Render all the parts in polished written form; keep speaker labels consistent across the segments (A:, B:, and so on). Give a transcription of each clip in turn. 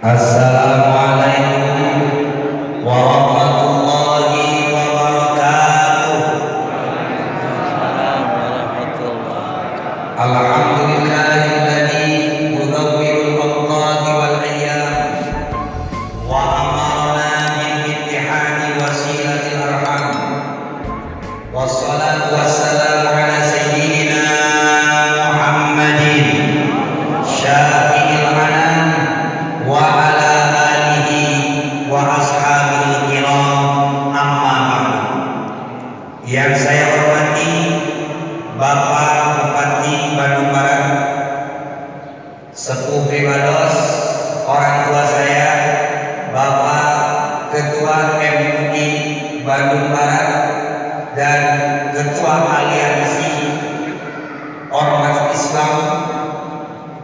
A: Assalamualaikum warahmatullahi wabarakatuh. Alhamdulillahilladzi yudawwirul awqati wal ayyam wa amarna bil ittihadi wasilatil arham. Wassalatu wassalamu ala sayyidina Muhammadin syafi'il anam wa ala alihi wa ashabil kiram, amma ba'du. Yang saya hormati Bapak Bupati Bandung Barat, Sepuh Primados, orang tua saya Bapak Ketua MUI Bandung Barat dan Ketua Aliansi Ormas Islam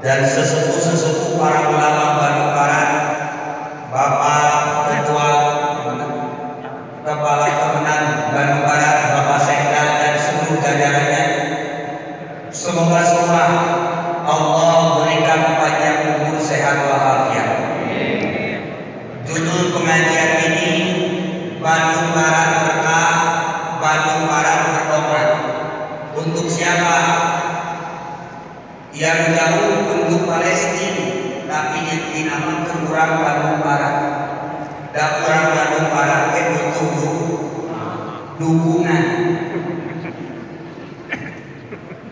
A: dan sesepuh-sesepuh para ulama Bandung Barat, Bapak Ketua Kepala Kemenang Bandung Barat, Bapak Sekda dan seluruh jajarannya. Semoga semua Allah berikan panjang umur, sehat walafiat. Judul pengajian ini Bandung Barat berkah, Bandung Barat bertobat. Untuk siapa? Yang jauh untuk Palestina, tapi yang dinamakan orang Bandung Barat. Dan orang Bandung Barat butuh dukungan.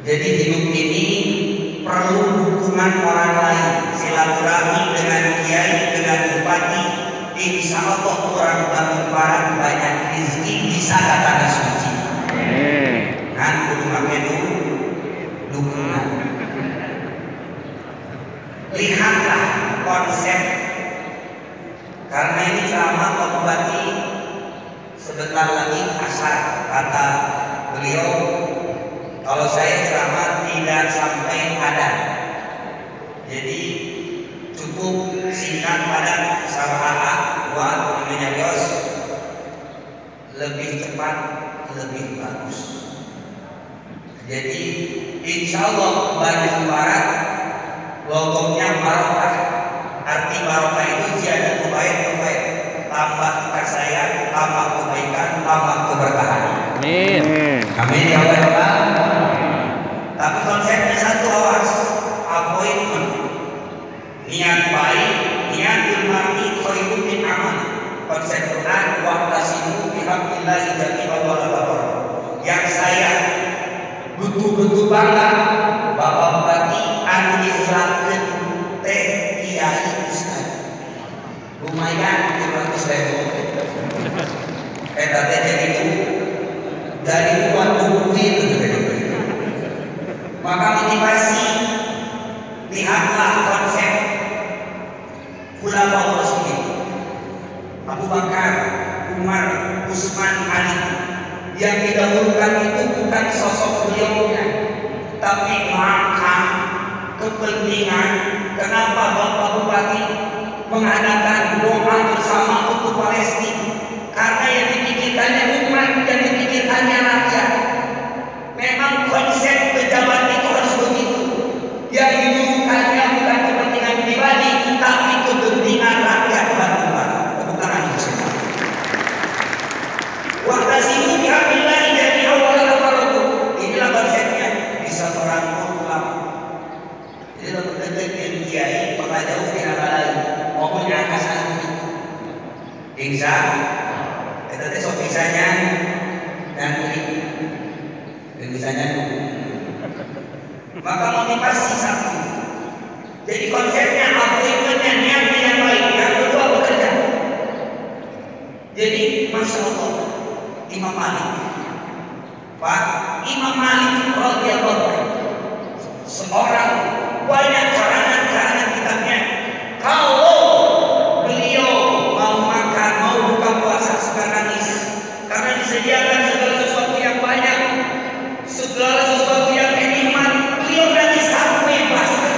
A: Jadi hidup ini perlu dukungan orang lain, silaturahmi dengan kiai, dengan bupati. Insya Allah orang Bandung Barat banyak rezeki, bisa kata suci. Kan kudu make dukungan. Lihatlah konsep, karena ini ceramah Pak Bupati sebentar lagi asar, kata beliau. Kalau saya ceramah tidak sampai adan, jadi cukup singkat padat, salah buat namanya Yos, lebih cepat, lebih bagus. Jadi insya Allah Bandung Barat logoknya barokah. Arti barokah itu ziyadah kebaikan, tambah kasih, tambah kebaikan, tambah keberkahan.
B: Amin.
A: Amin ya Allah. Tapi konsepnya satu, awas, appointment. Niat baik, niat ilmati, khairun min amal. Konsep Quran, wa'tasimu bihablillahi jami'an wa la tafarraqu. Yang saya betul-betul bangga, Bapak Bupati anu diurangkeun teh kiai ustaz. Lumayan 300.000. Eta teh jadi buat duit itu. Maka motivasi, lihatlah konsep Khulafaur Rasyidin, Abu Bakar, Umar, Utsman, Ali. Yang didahulukan itu bukan sosok beliaunya, tapi makam kepentingan. Kenapa Bapak Bupati mengadakan doa bersama untuk Palestina? Karena yang dipikirkannya umat, yang dipikirkannya rakyat. Memang konsep pejabat itu harus begitu. Yang didulukannya bukan kepentingan pribadi, tapi kepentingan rakyat Bandung Barat. Bukan hanya semua. Wa'tasimu bihablillahi jami'an wa la tafarraqu. Inilah konsepnya, bisa merangkul ulama. Jadi lebih dekat kiai, maka jauh tidak lain. Pokoknya akasan itu. Insya kita tes ofisanya dan misalnya, maka motivasi satu. Jadi konsepnya appointmentnya, niatnya yang baik. Yang kedua bekerja. Jadi masya Allah, Imam Malik, Pak Imam Malik radhiyallahu anhu, seorang banyak karangan kitabnya. Kalau beliau mau makan, mau buka puasa, suka nangis karena disediakan segala sesuatu yang banyak, segala sesuatu yang nikmat, beliau nangis sampai basah.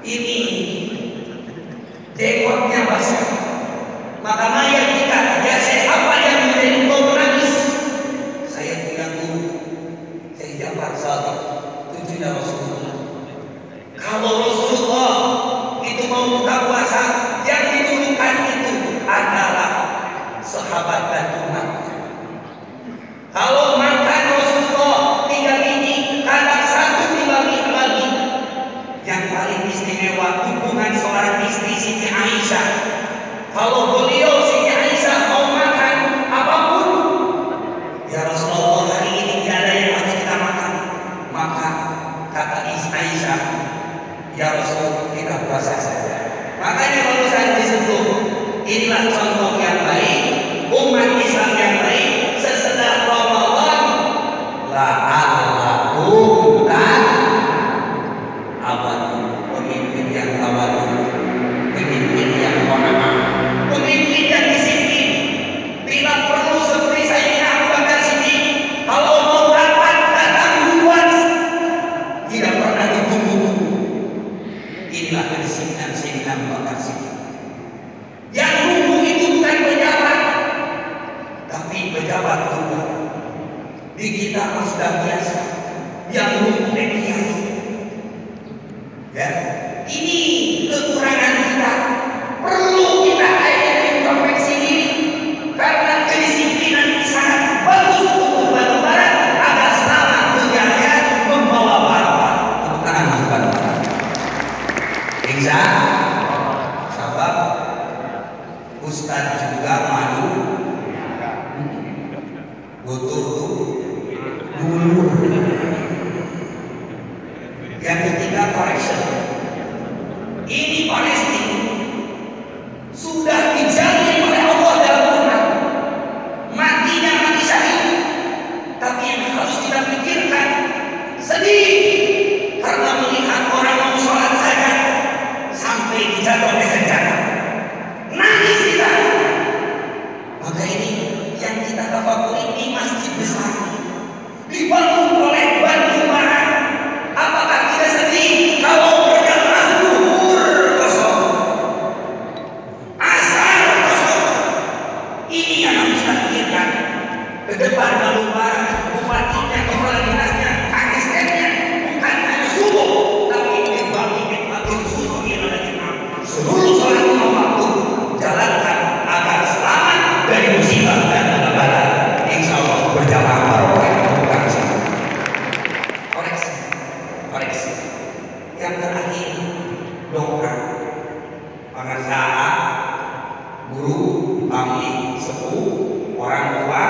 A: Ini jenggotnya basah. Maka Maya kita, ya saya apa yang menjadi kau menangis? Saya tidak guru, saya Ja'far Shadiq, cucunya Rasulullah. Kalau Rasulullah itu mau buka puasa, Kalau beliau Siti Aisyah mau makan apapun, ya Rasulullah hari ini tidak ada yang harus kita makan. Maka kata Aisyah, ya Rasul kita puasa saja. Makanya kalau saya disebut inilah contoh yang baik, umat Islam yang baik sesudah Ramadan. La'allakum awalun, pemimpin yang awalun, pemimpin yang qanaah, pemimpin yang disiplin. Bila perlu seperti Sayyidina Abu Bakar Siddiq, kalau mau rapat datang duluan, tidak pernah ditunggu-tunggu. Inilah kedisiplinan Sayyidina Abu Bakar Siddiq. Yang nunggu itu bukan pejabat, tapi pejabat tunggal. Di kita sudah biasa yang nunggu kiai. Ya, ini kekurangan kita. Perlu kita introspeksi diri, karena kedisiplinan ini sangat bagus untuk batu bara agar selamat dunia akhirat membawa barokah. Tepuk tangan untuk batu bara. Insya sabab Ustaz juga malu butuh dulu. Yang ketiga correction. Ini Palestina sudah dijamin oleh Allah dalam Quran, matinya mati syahid. Tapi yang harus kita pikirkan, sedih karena melihat orang mau sholat saja sampai dijatuh oleh senjata. Nangis kita. Maka ini yang kita tafakuri di masjid besar dibangun oleh Batu Bara. Apakah kita sedih kalau berjamaah zuhur kosong, asar kosong? Ini yang harus kita pikirkan ke depan. Batu Bara, bupatinya, kepala dinasnya, asistennya bukan hanya subuh, tapi dibagi subuh yang ada di seluruh sholat lima waktu jalankan agar selamat dari musibah dan malapetaka. Insya Allah berjamaah barokah. Koreksi. Yang terakhir doa. Pengacara, guru, kami sepuh, orang tua,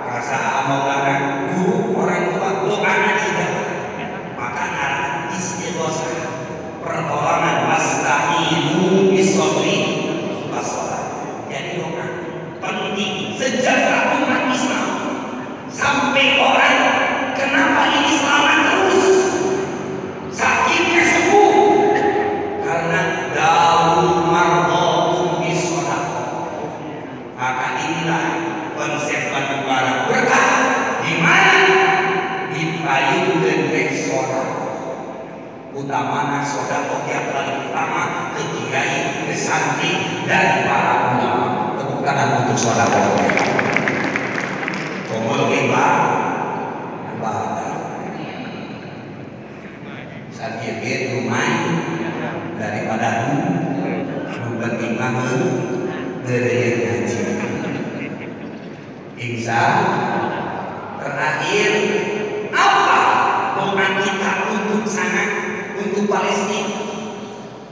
A: rasa amalan guru, orang tua doa aja. Maka ada istighosah, pertolongan, wasta'inu bis-sabri was-shalah. Jadi doa penting sejarah umat Islam sampai orang kenapa ini selamat terus, sakitnya sembuh, karena dawu mardotum bis-shadaqah. Maka inilah konsep Batu Bara berkah di mana dipayungkeun ke sedekah. Utamana sedekah yang paling utama ke kiai, ke santri dan para ulama. Tepuk tangan untuk sedekah. Tongol sakit lumayan daripada mempertimbangkan dari ngaji. Insya terakhir apa doa kita untuk sana, untuk Palestina?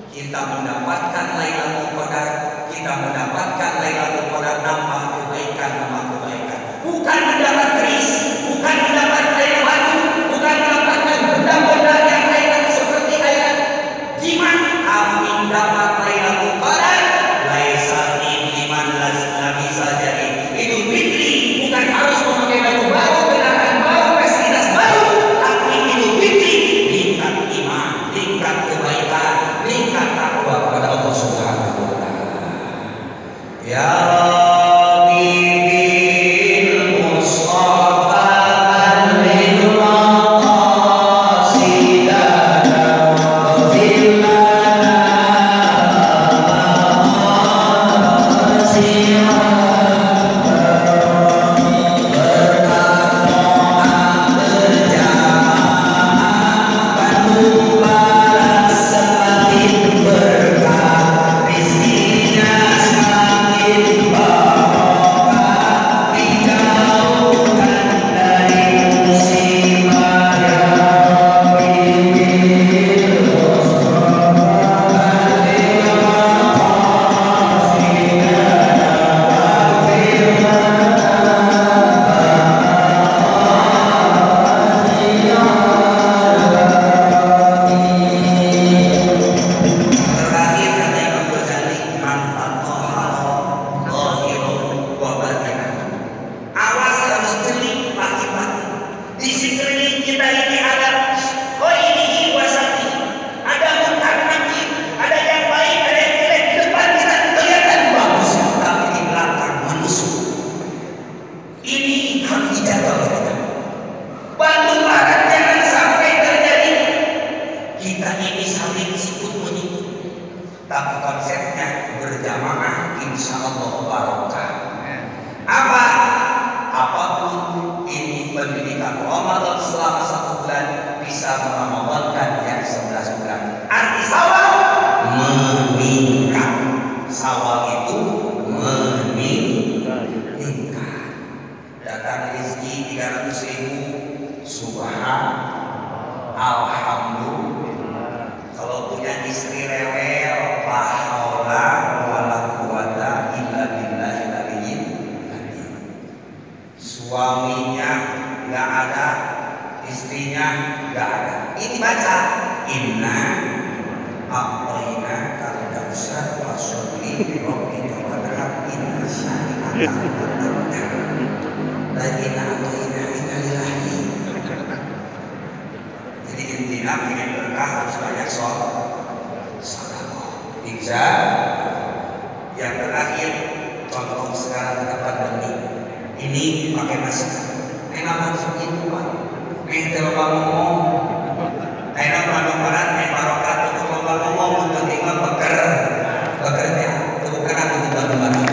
A: Kita mendapatkan Lailatul Qadar, kita mendapatkan Lailatul Qadar, nambah kebaikan, bukan mendapat keris, bukan mendapat air batu, bukan mendapatkan benda-benda yang lain seperti ayat jimat, tapi dapat Lailatul Qadar. Laisa liman lagi saja itu fitri, bukan harus memakai baju baru, kendaraan baru, fasilitas baru, tapi itu fitri, tingkat iman, tingkat kebaikan, tingkat takwa kepada Allah Subhanahu wa taala. Ya Rabbi bil Mustafa berjamaah insya Allah barokah. Apapun ini pendidikan Ramadan selama 1 bulan bisa meramadankan yang 11 bulan. Arti sawal meningkat. Sawal itu meningkat. Datang rezeki 300.000, subhanallah, alhamdulillah. Kalau punya istri rewel, la haula wala quwata illa billahil aliyyil azim. Suaminya nggak ada, istrinya nggak ada. Ini baca inna a'tayna kal kautsar fasholli li rabbika wanhar inna syani'aka lagi a'tayna innalillahi. Jadi intinya pengen berkah harus banyak sedekah. Tiga, yang terakhir contoh sekarang kita pandemi ini pakai masker. Memang harus begitu Pak. Mentel ngomong, enak barat, barokat untuk ngomong untuk tinggal bekerja. Itu bukan aku bantu.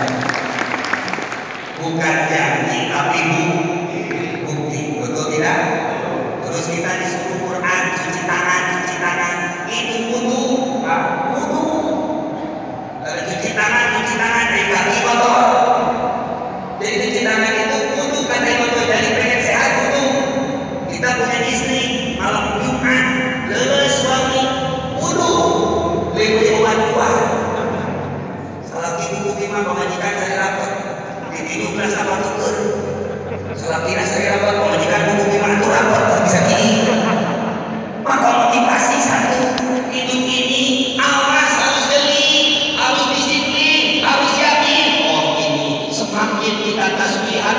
A: Bukan janji tapi bukti, betul tidak? Terus kita disuruh Quran, cuci tangan, itu wudu, wudu. Cuci tangan dari kaki kotor. Jadi cuci tangan itu wudu kan dari kotor, jadi pengen sehat wudu. Kita punya istri malam Jumat, leles suami, wudu, beli obat kuat. Salah ibu mah mengajikan saya lapar, ditidur berasa batuk. Salah kira saya lapar, mengajikan wudu gimana tuh lapar, bisa gini. Maka motivasi satu, hidup ini awas, harus jeli, harus disiplin, harus yakin. Oh ini semakin kita tasbihan